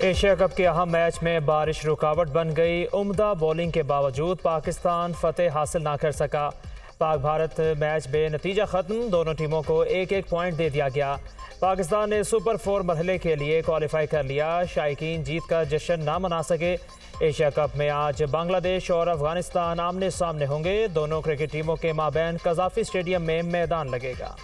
Asia cup के अहम match में बारिश रुकावट बन गई। उम्दा बॉलिंग के बावजूद पाकिस्तान फतेह हासिल ना कर सका। पाक भारत मैच बेनतीजा ख़त्म। दोनों टीमों को एक एक पॉइंट दे दिया गया। पाकिस्तान ने सुपर 4 मरहले के लिए क्वालिफाई कर लिया। शायकीन जीत का जश्न ना मना सके। एशिया कप में आज बांग्लादेश और अफगानिस्तान आमने सामने होंगे। दोनों क्रिकेट टीमों के माबैन कज़ाफ़ी स्टेडियम में मैदान लगेगा।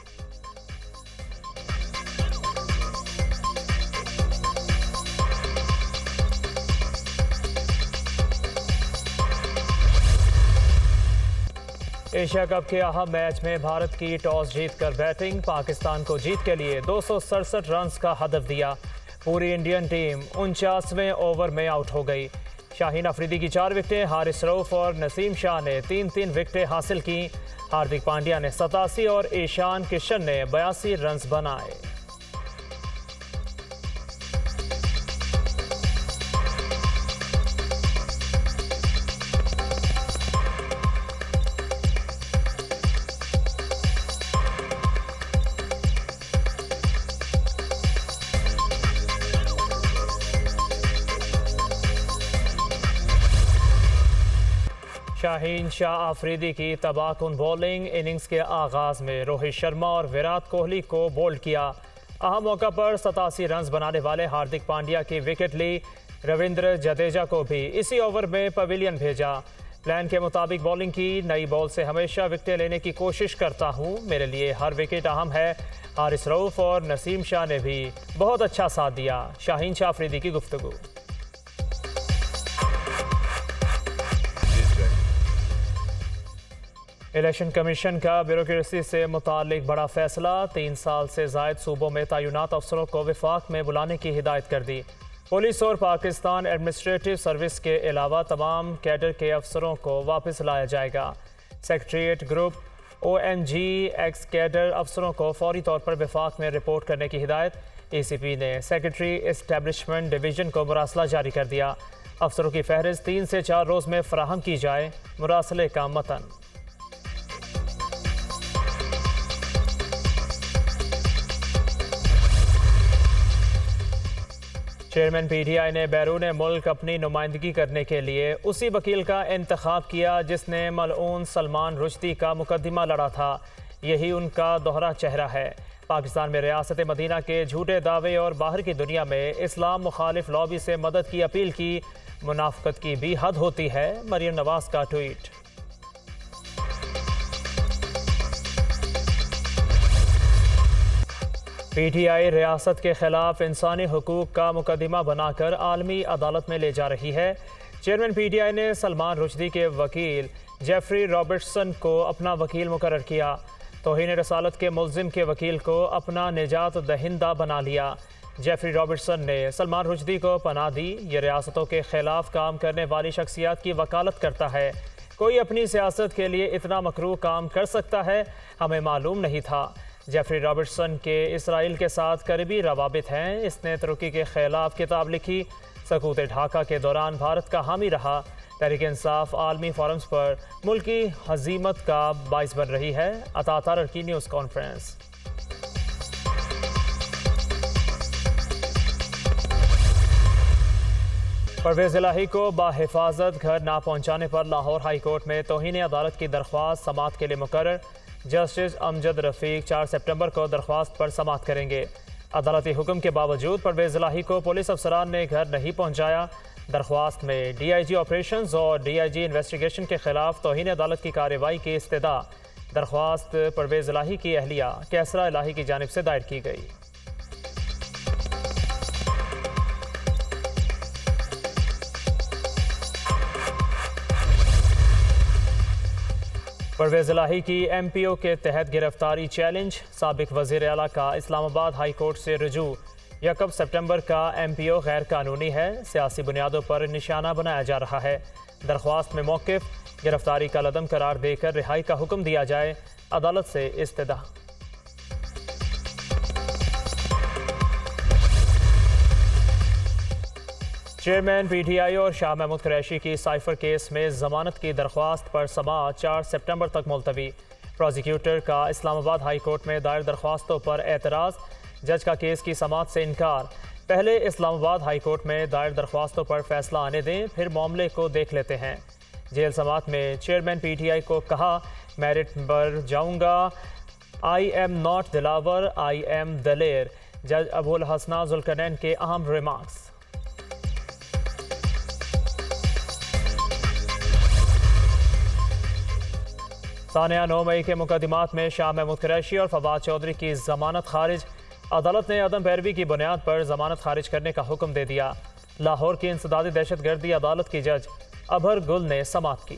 एशिया कप के अहम मैच में भारत की टॉस जीतकर बैटिंग। पाकिस्तान को जीत के लिए 267 रन का हदफ दिया। पूरी इंडियन टीम 49वें ओवर में आउट हो गई। शाहीन अफरीदी की 4 विकेटें, हारिस रऊफ और नसीम शाह ने 3-3 विकेटें हासिल की। हार्दिक पांड्या ने 87 और ईशान किशन ने 82 रन बनाए। शाहीन शाह अफरीदी की तबाहकुन बॉलिंग। इनिंग्स के आगाज में रोहित शर्मा और विराट कोहली को बोल्ड किया। अहम मौका पर 87 रन बनाने वाले हार्दिक पांड्या की विकेट ली। रविंद्र जडेजा को भी इसी ओवर में पवेलियन भेजा। प्लान के मुताबिक बॉलिंग की। नई बॉल से हमेशा विकेटें लेने की कोशिश करता हूं। मेरे लिए हर विकेट अहम है। हारिस रऊफ और नसीम शाह ने भी बहुत अच्छा साथ दिया। शाहीन शाह अफरीदी की गुफ्तगू। इलेक्शन कमीशन का ब्यूरोक्रेसी से मुतालिक बड़ा फैसला। 3 साल से जायद सूबों में तैनात अफसरों को विफाक में बुलाने की हिदायत कर दी। पुलिस और पाकिस्तान एडमिनिस्ट्रेटिव सर्विस के अलावा तमाम कैडर के अफसरों को वापस लाया जाएगा। Secretariat group, OMG, x cadre अफसरों को फौरी तौर पर विफाक में रिपोर्ट करने की हिदायत। ACP ने सेक्रेटरी एस्टेब्लिशमेंट डिवीज़न को मुरासला जारी कर दिया। अफसरों की फहरिस्त 3 से 4 रोज़ में फराहम की जाए। मुरासले का मतन। चेयरमैन PTI ने बैरून मुल्क अपनी नुमाइंदगी करने के लिए उसी वकील का इंतखाब किया जिसने मलऊन सलमान रुश्दी का मुकदमा लड़ा था। यही उनका दोहरा चेहरा है। पाकिस्तान में रियासत मदीना के झूठे दावे और बाहर की दुनिया में इस्लाम मुखालिफ लॉबी से मदद की अपील की। मुनाफकत की भी हद होती है। मरियम नवाज का ट्वीट। PTI रियासत के खिलाफ इंसानी हुकूक का मुकदमा बनाकर आलमी अदालत में ले जा रही है। चेयरमैन PTI ने सलमान रुश्दी के वकील जेफरी रॉबर्टसन को अपना वकील मुकर्रर किया। तौहीन रसालत के मुल्जिम के वकील को अपना निजात दहिंदा बना लिया। जेफरी रॉबर्टसन ने सलमान रुश्दी को पनाह दी। ये रियासतों के खिलाफ काम करने वाली शख्सियात की वकालत करता है। कोई अपनी सियासत के लिए इतना मकरूह काम कर सकता है, हमें मालूम नहीं था। जेफरी रॉबर्टसन के इसराइल के साथ करीबी रवाबित हैं। इसने तुर्की के खिलाफ किताब लिखी। सकूत ढाका के दौरान भारत का हामी रहा। तहरीक इंसाफ आलमी फोरम्स पर मुल्क की हजीमत का बाइस बन रही है। अता तारर की न्यूज़ कॉन्फ्रेंस। परवेज़ इलाही को बाहिफाजत घर ना पहुँचाने पर लाहौर हाई कोर्ट में तौहीन अदालत की दरख्वास्त समाअत के लिए मुकर्रर। जस्टिस अमजद रफ़ीक 4 सितंबर को दरख्वास्त पर समाअत करेंगे। अदालती हुक्म के बावजूद परवेज़ इलाही को पुलिस अफसरान ने घर नहीं पहुँचाया। दरख्वास्त में DIG ऑपरेशंस और DIG इन्वेस्टिगेशन के खिलाफ तौहीन अदालत की कार्रवाई की इस्तदा। दरख्वास्त परवेज़ इलाही की अहलिया कैसरा इलाही की जानिब से दायर की गई। परवेज़ इलाही की MPO के तहत गिरफ्तारी चैलेंज। साबिक वज़ीर आला का इस्लामाबाद हाई कोर्ट से रुजू। 1 सितंबर का MPO गैर कानूनी है। सियासी बुनियादों पर निशाना बनाया जा रहा है। दरख्वास्त में मौक़िफ़ गिरफ्तारी का लदम करार देकर रिहाई का हुक्म दिया जाए। अदालत से इस्तदा। चेयरमैन PTI और शाह महमूद कुरैशी की साइफर केस में ज़मानत की दरख्वास्त पर समाअत 4 सितंबर तक मुलतवी। प्रोसिक्यूटर का इस्लामाबाद हाई कोर्ट में दायर दरख्वास्तों पर एतराज़। जज का केस की समाअत से इनकार। पहले इस्लामाबाद हाई कोर्ट में दायर दरख्वास्तों पर फैसला आने दें, फिर मामले को देख लेते हैं। जेल समात में चेयरमैन PTI को कहा, मेरिट पर जाऊंगा, I am not Dilawar, I am Daler. जज अबुल हसना जुल्करनैन के अहम रिमार्क्स। सानिया 9 मई के मुकदमात में शाह महमूद कुरैशी और फवाद चौधरी की जमानत खारिज। अदालत ने अदम पैरवी की बुनियाद पर जमानत खारिज करने का हुक्म दे दिया। लाहौर की इंसदादी दहशतगर्दी अदालत की जज अभर गुल ने समात की।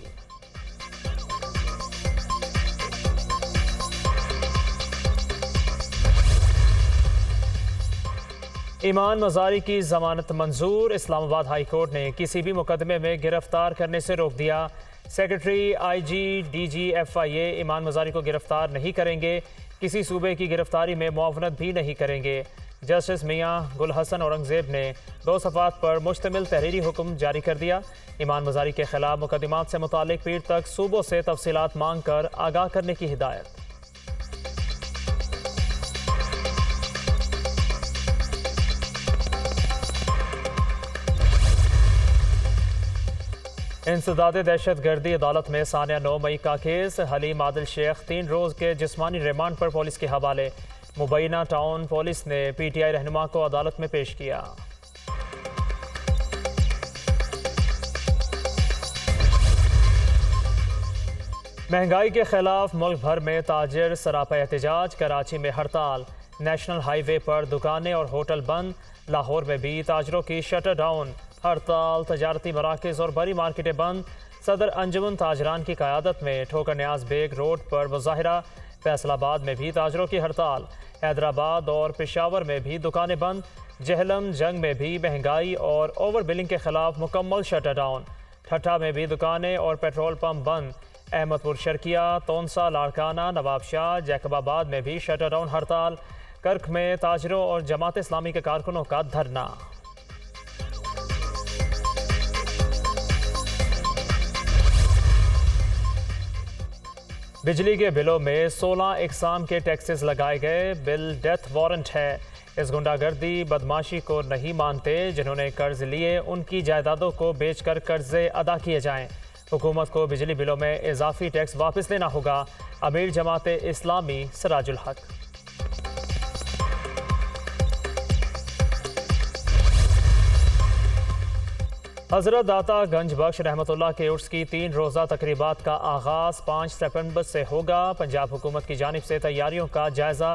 ईमान मजारी की जमानत मंजूर। इस्लामाबाद हाई कोर्ट ने किसी भी मुकदमे में गिरफ्तार करने से रोक दिया। सेक्रेटरी IG DG FIA ईमान मजारी को गिरफ्तार नहीं करेंगे, किसी सूबे की गिरफ्तारी में मुआवनत भी नहीं करेंगे। जस्टिस मियां गुल हसन औरंगजेब ने 2 सफ़ात पर मुश्तमिल तहरीरी हुक्म जारी कर दिया। ईमान मजारी के खिलाफ मुकदमात से मुतालिक पीर तक सूबों से तफसीलात मांग कर आगाह करने की हिदायत। इंसदादे दहशतगर्दी अदालत में सानिया 9 मई का केस। हलीम आदिल शेख 3 रोज़ के जिस्मानी रिमांड पर पुलिस के हवाले। मुबैना टाउन पुलिस ने PTI रहनुमा को अदालत में पेश किया। महंगाई के खिलाफ मुल्क भर में ताजिर सरापा एहतजाज। कराची में हड़ताल, नेशनल हाईवे पर दुकानें और होटल बंद। लाहौर में भी ताजरों की शटर डाउन, हड़ताल, तजारती मराकज़ और बड़ी मार्केटें बंद। सदर अंजुमन ताजरान की क़यादत में ठोकर न्याज बेग रोड पर मुजाहिरा। फैसलाबाद में भी ताजरों की हड़ताल। हैदराबाद और पेशावर में भी दुकानें बंद। जहलम जंग में भी महंगाई और ओवर बिलिंग के खिलाफ मुकम्मल शटर डाउन। ठट्ठा में भी दुकानें और पेट्रोल पंप बंद। अहमदपुर शर्किया, तोनसा, लाड़काना, नवाबशाह, जैकबाबाद में भी शटर डाउन हड़ताल। कर्क में ताजरों और जमात इस्लामी के कारकुनों का धरना। बिजली के बिलों में 16 इकसाम के टैक्सेस लगाए गए। बिल डेथ वारंट है। इस गुंडागर्दी बदमाशी को नहीं मानते। जिन्होंने कर्ज लिए उनकी जायदादों को बेचकर कर्जे अदा किए जाएं। हुकूमत को बिजली बिलों में इजाफी टैक्स वापस लेना होगा। अमीर जमात इस्लामी सिराजुल हक। हज़रत दाता गंज बख्श रहमतुल्लाह के उर्स की 3 रोज़ा तकरीबात का आगाज़ 5 सितंबर से होगा। पंजाब हुकूमत की जानिब से तैयारियों का जायज़ा।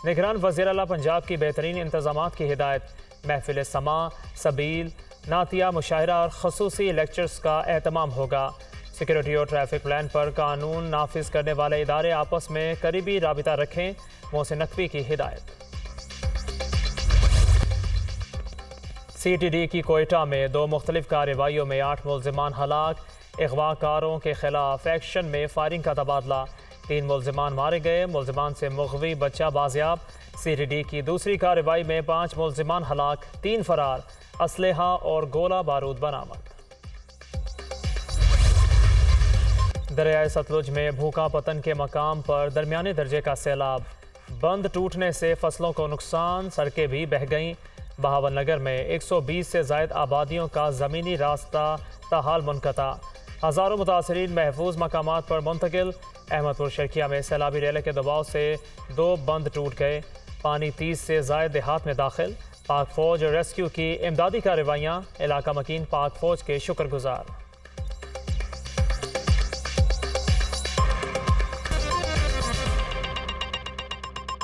निगरान वज़ीर आला पंजाब की बेहतरीन इंतज़ामात की हिदायत। महफिल समा, सबील, नातिया मुशायरा और खसूसी लेक्चर्स का एहतमाम होगा। सिक्योरिटी और ट्रैफिक प्लान पर कानून नाफिज करने वाले इदारे आपस में करीबी राबिता रखें। मोहसिन नकवी की हिदायत। CTD की कोयटा में 2 मुख्तलिफ कार्रवाइयों में 8 मुल्ज़िमान हलाक। अगवाकारों के खिलाफ एक्शन में फायरिंग का तबादला। 3 मुल्ज़िमान मारे गए। मुल्ज़िमान से मुग़वी बच्चा बाजियाब। CTD की दूसरी कार्रवाई में 5 मुल्ज़िमान हलाक, 3 फरार। असलहा और गोला बारूद बरामद। दरियाए सतलुज में भूखा पतन के मकाम पर दरमियाने दर्जे का सैलाब। बंद टूटने से फसलों को नुकसान, सड़कें भी बह गईं। बहावल नगर में 120 से ज़ायद आबादियों का ज़मीनी रास्ता ताहाल मुनक़ता। हज़ारों मुतासरीन महफूज मकामात पर मुंतकिल। अहमदपुर शर्किया में सैलाबी रेले के दबाव से 2 बंद टूट गए। पानी 30 से ज़ायद देहात में दाखिल। पाक फ़ौज और रेस्क्यू की इमदादी कार्रवाइयाँ। इलाका मकीन पाक फ़ौज के शुक्रगुजार।